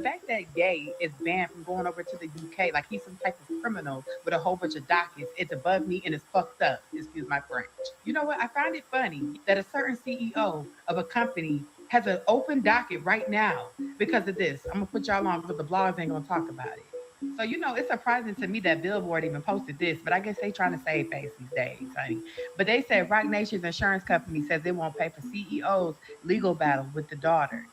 fact that Ye is banned from going over to the UK, like he's some type of criminal with a whole bunch of dockets, it's above me and it's fucked up. Excuse my French. You know what? I find it funny that a certain CEO of a company has an open docket right now because of this. I'm gonna put y'all on because the blogs ain't gonna talk about it. So it's surprising to me that Billboard even posted this, but I guess they trying to save face these days, honey. But they said Roc Nation's insurance company says it won't pay for CEO's legal battle with the daughter.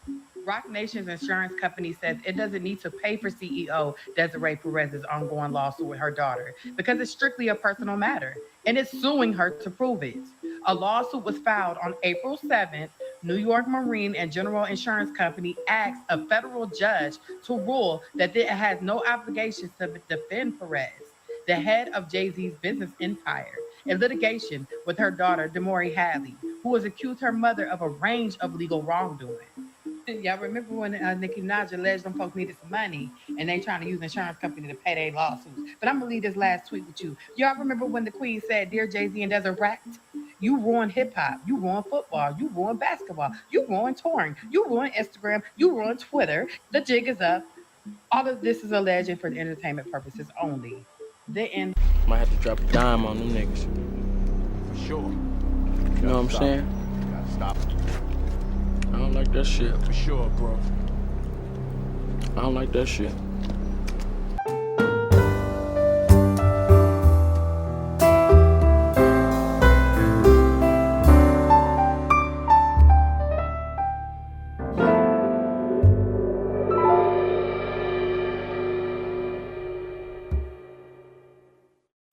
Roc Nation's insurance company says it doesn't need to pay for CEO Desiree Perez's ongoing lawsuit with her daughter because it's strictly a personal matter, and it's suing her to prove it. A lawsuit was filed on April 7th. New York Marine and General Insurance Company asked a federal judge to rule that it has no obligations to defend Perez, the head of Jay-Z's business empire, in litigation with her daughter, Demori Hadley, who has accused her mother of a range of legal wrongdoing. Y'all remember when Nicki Minaj alleged them folks needed some money and they trying to use insurance company to pay their lawsuits? But I'm gonna leave this last tweet with you. Y'all remember when the Queen said, "Dear Jay-Z and Desiree, you ruined hip hop, you ruined football, you ruined basketball, you ruined touring, you ruined Instagram, you ruined Twitter. The jig is up. All of this is alleged for entertainment purposes only." The end. Might have to drop a dime on them niggas. For sure. You know what I'm saying? You gotta stop. I don't like that shit. For sure, bro. I don't like that shit.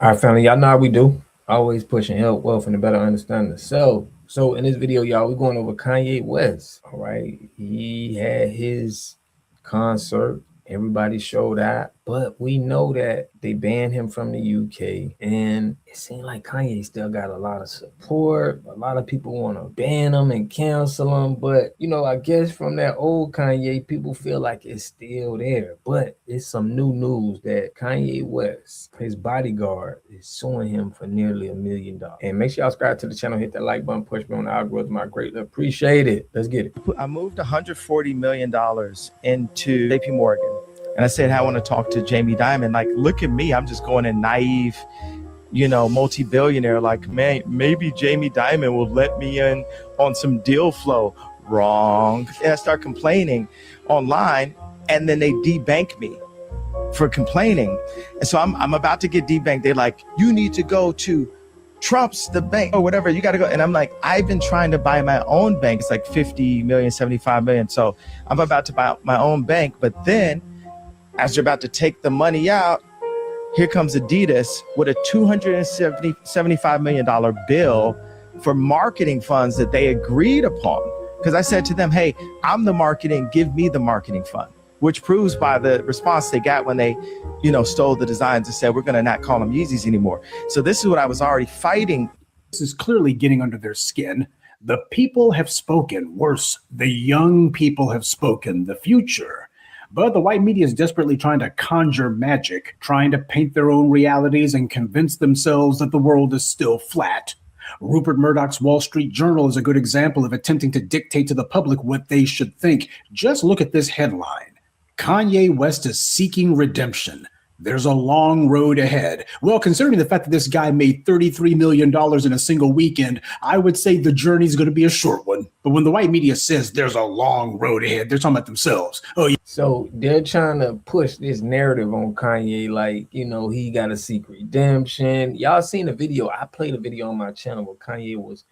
All right, family, y'all know how we do. Always pushing health, wealth, and a better understanding of self. So in this video, y'all, we're going over Kanye West. All right, he had his concert. Everybody showed out, but we know that they banned him from the UK, and it seemed like Kanye still got a lot of support. A lot of people want to ban him and cancel him, but I guess from that old Kanye, people feel like it's still there. But it's some new news that Kanye West, his bodyguard, is suing him for nearly $1 million. And make sure y'all subscribe to the channel, hit that like button, push me on the algorithm. I greatly appreciate it. Let's get it. I moved $140 million into JP Morgan. And I said, I want to talk to Jamie Dimon. Like, look at me. I'm just going in naive, multi-billionaire. Like, man, maybe Jamie Dimon will let me in on some deal flow. Wrong. And I start complaining online, and then they debank me for complaining. And so I'm about to get debanked. They're like, you need to go to Trump's, the bank, or whatever. You got to go. And I'm like, I've been trying to buy my own bank. It's like 50 million, 75 million. So I'm about to buy my own bank. But then, as you're about to take the money out, here comes Adidas with a $275 million bill for marketing funds that they agreed upon. Because I said to them, hey, I'm the marketing, give me the marketing fund, which proves by the response they got when they, stole the designs and said, we're going to not call them Yeezys anymore. So this is what I was already fighting. This is clearly getting under their skin. The people have spoken. Worse, the young people have spoken. The future. But the white media is desperately trying to conjure magic, trying to paint their own realities and convince themselves that the world is still flat. Rupert Murdoch's Wall Street Journal is a good example of attempting to dictate to the public what they should think. Just look at this headline. Kanye West is seeking redemption. There's a long road ahead. Well, considering the fact that this guy made $33 million in a single weekend, I would say the journey's going to be a short one. But when the white media says there's a long road ahead, they're talking about themselves. Oh, yeah. So they're trying to push this narrative on Kanye like, he got to seek redemption. Y'all seen the video. I played a video on my channel where Kanye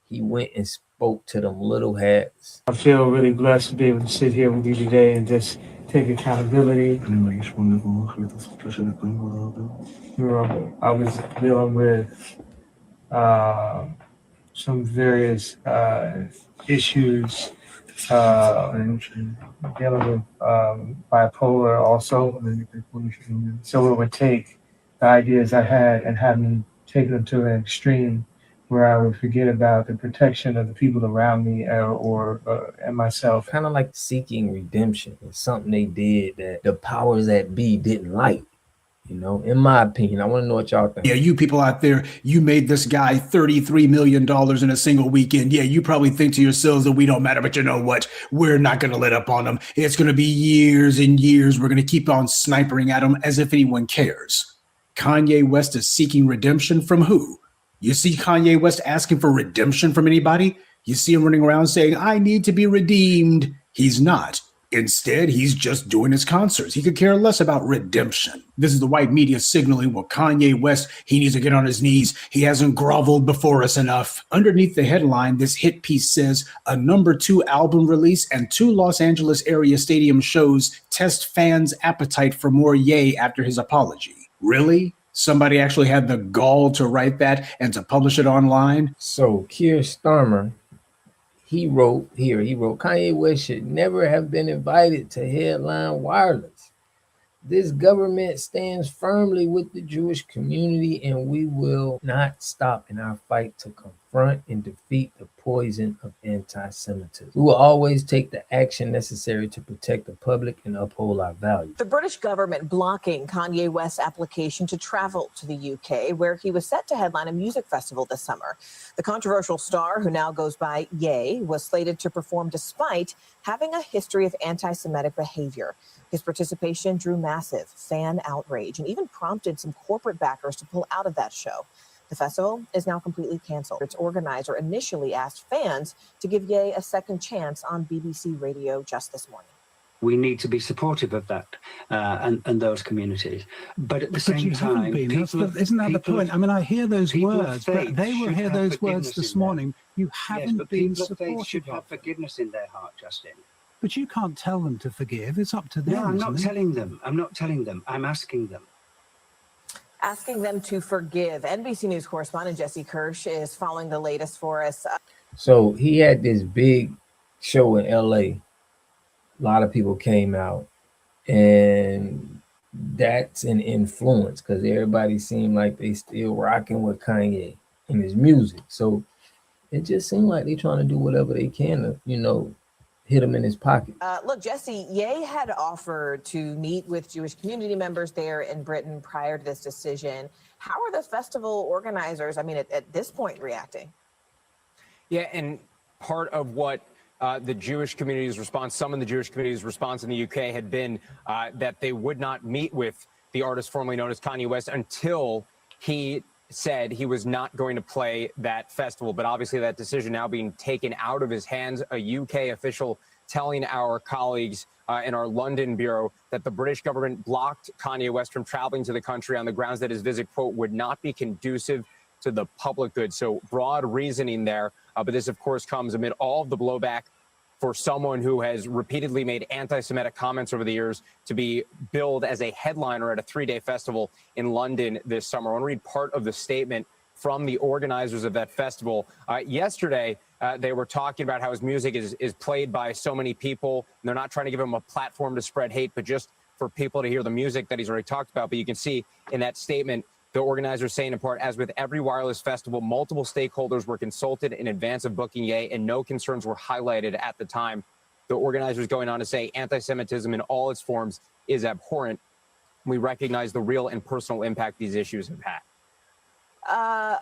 he went and spoke to them little hats. I feel really blessed to be able to sit here with you today and just take accountability. I was dealing with some various issues, dealing with bipolar also. So it would take the ideas I had and have me take them to an extreme where I would forget about the protection of the people around me and myself. Kind of like seeking redemption. It's something they did that the powers that be didn't like. You know, in my opinion, I want to know what y'all think. Yeah, you people out there, you made this guy $33 million in a single weekend. Yeah, you probably think to yourselves that we don't matter, but you know what? We're not going to let up on him. It's going to be years and years. We're going to keep on snipering at him as if anyone cares. Kanye West is seeking redemption from who? You see Kanye West asking for redemption from anybody? You see him running around saying, I need to be redeemed. He's not. Instead, he's just doing his concerts. He could care less about redemption. This is the white media signaling, well, Kanye West, he needs to get on his knees. He hasn't groveled before us enough. Underneath the headline, this hit piece says, a #2 album release and 2 Los Angeles area stadium shows test fans' appetite for more Ye after his apology. Really? Somebody actually had the gall to write that and to publish it online? So Keir Starmer, he wrote, Kanye West should never have been invited to headline Wireless. This government stands firmly with the Jewish community, and we will not stop in our fight to confront and defeat the poison of anti-Semitism. We will always take the action necessary to protect the public and uphold our values. The British government blocking Kanye West's application to travel to the UK, where he was set to headline a music festival this summer. The controversial star, who now goes by Ye, was slated to perform despite having a history of anti-Semitic behavior. His participation drew massive fan outrage and even prompted some corporate backers to pull out of that show. The festival is now completely canceled. Its organizer initially asked fans to give Ye a second chance on BBC Radio just this morning. We need to be supportive of that and those communities. But at the same time, isn't that the point? I mean, I hear those words, but they will hear those words this morning. You haven't been supportive. People of faith should have forgiveness in their heart, Justin. But you can't tell them to forgive. It's up to them. No, I'm not telling them. I'm not telling them. I'm asking them. Asking them to forgive. NBC News correspondent Jesse Kirsch is following the latest for us. So he had this big show in LA. A lot of people came out, and that's an influence because everybody seemed like they still rocking with Kanye and his music. So it just seemed like they're trying to do whatever they can to, you know, hit him in his pocket. Look, Jesse, Ye had offered to meet with Jewish community members there in Britain prior to this decision. How are the festival organizers, I mean, at this point, reacting? Yeah, and part of what the Jewish community's response, some of the Jewish community's response in the UK had been that they would not meet with the artist formerly known as Kanye West until he said he was not going to play that festival. But obviously that decision now being taken out of his hands, a UK official telling our colleagues in our London bureau that the British government blocked Kanye West from traveling to the country on the grounds that his visit, quote, would not be conducive to the public good. So broad reasoning there. But this, of course, comes amid all of the blowback for someone who has repeatedly made anti-Semitic comments over the years to be billed as a headliner at a 3-day festival in London this summer. I want to read part of the statement from the organizers of that festival. Yesterday, they were talking about how his music is played by so many people, and they're not trying to give him a platform to spread hate, but just for people to hear the music that he's already talked about. But you can see in that statement, the organizers saying in part, as with every wireless festival, multiple stakeholders were consulted in advance of booking Ye, and no concerns were highlighted at the time. The organizers going on to say anti-Semitism in all its forms is abhorrent. We recognize the real and personal impact these issues have had.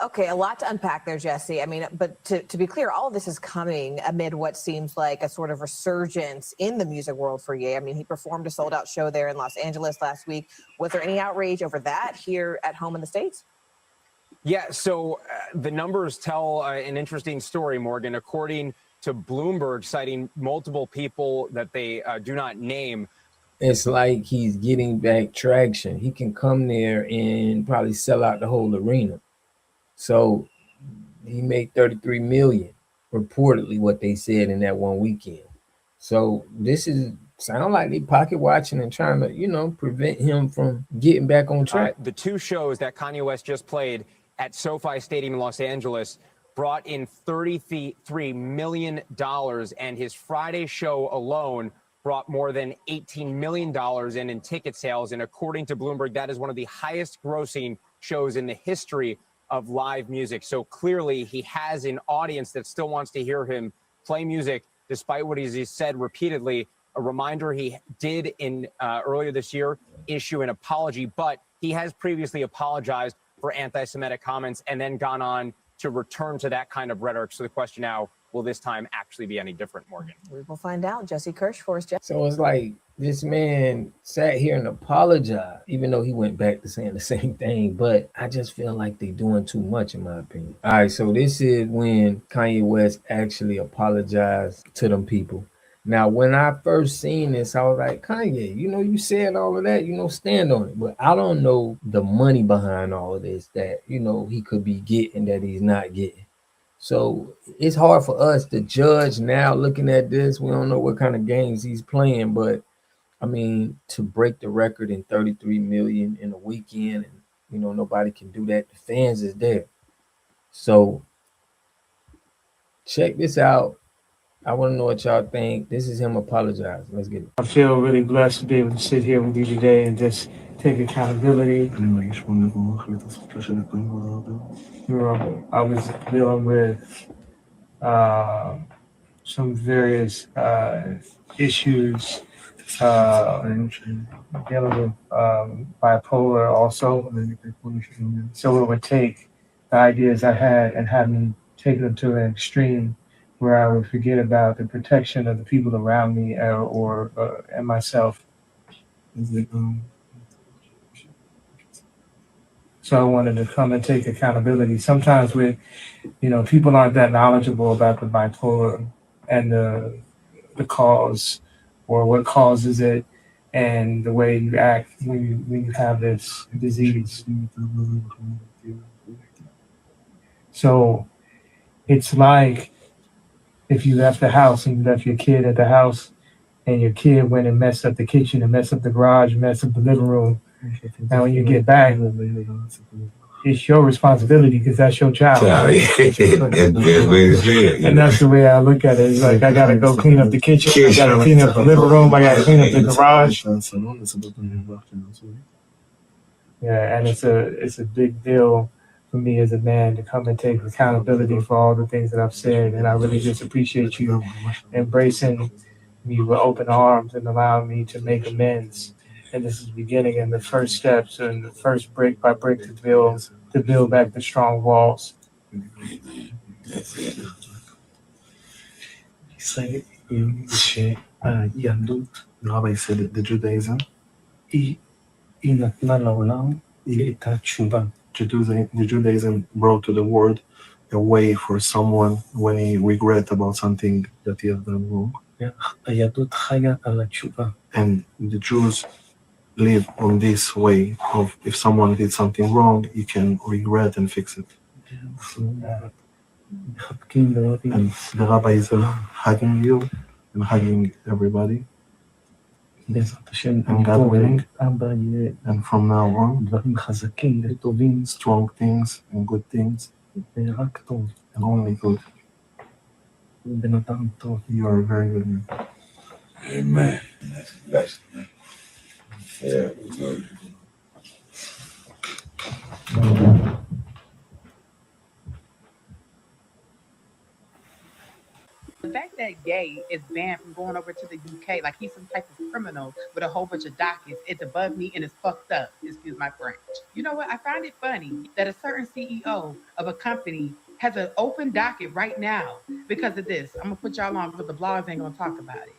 Okay, a lot to unpack there, Jesse. I mean, but to be clear, all of this is coming amid what seems like a sort of resurgence in the music world for Ye. I mean, he performed a sold-out show there in Los Angeles last week. Was there any outrage over that here at home in the States? Yeah, so the numbers tell an interesting story, Morgan. According to Bloomberg, citing multiple people that they do not name, it's like he's getting back traction. He can come there and probably sell out the whole arena. So he made 33 million, reportedly what they said in that one weekend. So this is sound like they pocket watching and trying to, you know, prevent him from getting back on track. The 2 shows that Kanye West just played at SoFi Stadium in Los Angeles brought in $33 million, and his Friday show alone brought more than $18 million in ticket sales. And according to Bloomberg, that is one of the highest grossing shows in the history of live music. So clearly he has an audience that still wants to hear him play music, despite what he's said repeatedly. A reminder, he did in earlier this year issue an apology, but he has previously apologized for anti-Semitic comments and then gone on to return to that kind of rhetoric. So the question now, will this time actually be any different, Morgan? We will find out. Jesse Kirsch for us. So it's like this man sat here and apologized, even though he went back to saying the same thing. But I just feel like they're doing too much, in my opinion. All right, so this is when Kanye West actually apologized to them people. Now, when I first seen this, I was like, Kanye, you said all of that, stand on it. But I don't know the money behind all of this that, he could be getting that he's not getting. So it's hard for us to judge now looking at this. We don't know what kind of games he's playing, but I mean, to break the record in 33 million in a weekend, and nobody can do that. The fans is there. So check this out. I want to know what y'all think. This is him apologizing. Let's get it. I feel really blessed to be able to sit here with you today and just take accountability. I was dealing with some various issues, dealing with bipolar also. So it would take the ideas I had and have me take them to an extreme where I would forget about the protection of the people around me and myself. So I wanted to come and take accountability. Sometimes people aren't that knowledgeable about the bipolar and the cause or what causes it and the way you act when you have this disease. So it's like if you left the house and you left your kid at the house and your kid went and messed up the kitchen and messed up the garage, messed up the living room. Now when you get back, it's your responsibility because that's your child. And that's the way I look at it. It's like I gotta go clean up the kitchen, I gotta clean up the living room, I gotta clean up the garage. Yeah, and it's a big deal for me as a man to come and take accountability for all the things that I've said. And I really just appreciate you embracing me with open arms and allowing me to make amends. And this is the beginning and the first steps and the first brick by brick to build back the strong walls. The Judaism. The Judaism brought to the world a way for someone when he regret about something that he has done wrong. And the Jews live on this way of if someone did something wrong, he can regret and fix it. And the rabbi is hugging you and hugging everybody. And God willing, and from now on, strong things and good things, and only good. You are a very good man. Amen. That's yeah. The fact that Ye is banned from going over to the UK, like he's some type of criminal with a whole bunch of dockets, it's above me and it's fucked up. Excuse my French. You know what? I find it funny that a certain CEO of a company has an open docket right now because of this. I'm gonna put y'all on because the blogs ain't gonna talk about it.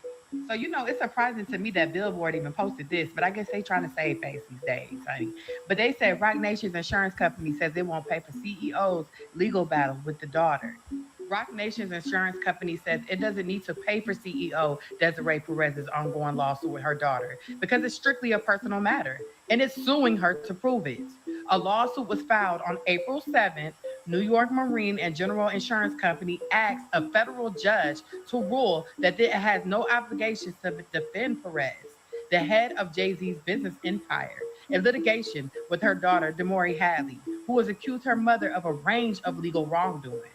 So, it's surprising to me that Billboard even posted this, but I guess they trying to save face these days, honey. But they said Roc Nation's insurance company says it won't pay for CEO's legal battle with the daughter. Roc Nation's insurance company says it doesn't need to pay for CEO Desiree Perez's ongoing lawsuit with her daughter because it's strictly a personal matter, and it's suing her to prove it. A lawsuit was filed on April 7th. New York Marine and General Insurance Company asked a federal judge to rule that it has no obligations to defend Perez, the head of Jay-Z's business empire, in litigation with her daughter, Demori Hadley, who has accused her mother of a range of legal wrongdoing.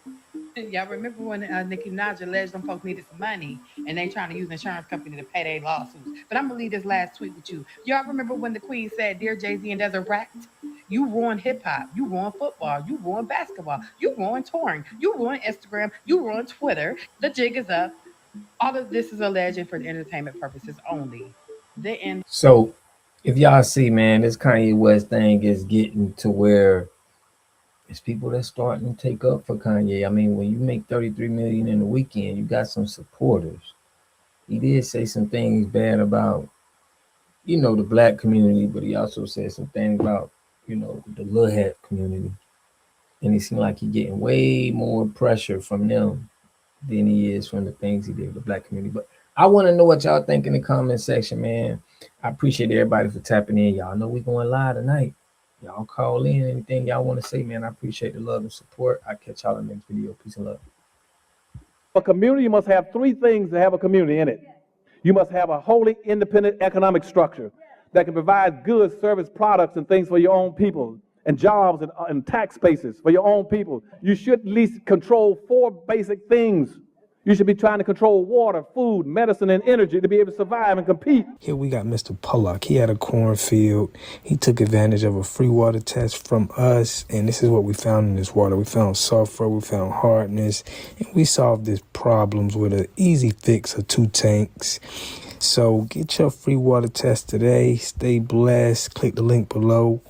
Y'all remember when Nicki Minaj alleged them folks needed some money and they trying to use the insurance company to pay their lawsuits. But I'm going to leave this last tweet with you. Y'all remember when the Queen said, "Dear Jay-Z and Desert Rat, you ruined hip-hop, you ruined football, you ruined basketball, you ruined touring, you ruined Instagram, you ruined Twitter. The jig is up. All of this is alleged for entertainment purposes only." The end. So if y'all see, man, this Kanye West thing is getting to where it's people that's starting to take up for Kanye. I mean, when you make 33 million in a weekend, you got some supporters. He did say some things bad about, the black community, but he also said some things about, the little hat community. And it seemed like he getting way more pressure from them than he is from the things he did with the black community. But I want to know what y'all think in the comment section, man. I appreciate everybody for tapping in. Y'all know we going live tonight. Y'all call in anything y'all want to say, man. I appreciate the love and support. I'll catch y'all in the next video. Peace and love. A community must have three things to have a community in it. You must have a wholly independent economic structure that can provide goods, service, products, and things for your own people, and jobs and tax spaces for your own people. You should at least control four basic things. You should be trying to control water, food, medicine, and energy to be able to survive and compete. Here we got Mr. Pollock. He had a cornfield. He took advantage of a free water test from us, and this is what we found in this water. We found sulfur, we found hardness, and we solved these problems with an easy fix of 2 tanks. So get your free water test today. Stay blessed. Click the link below.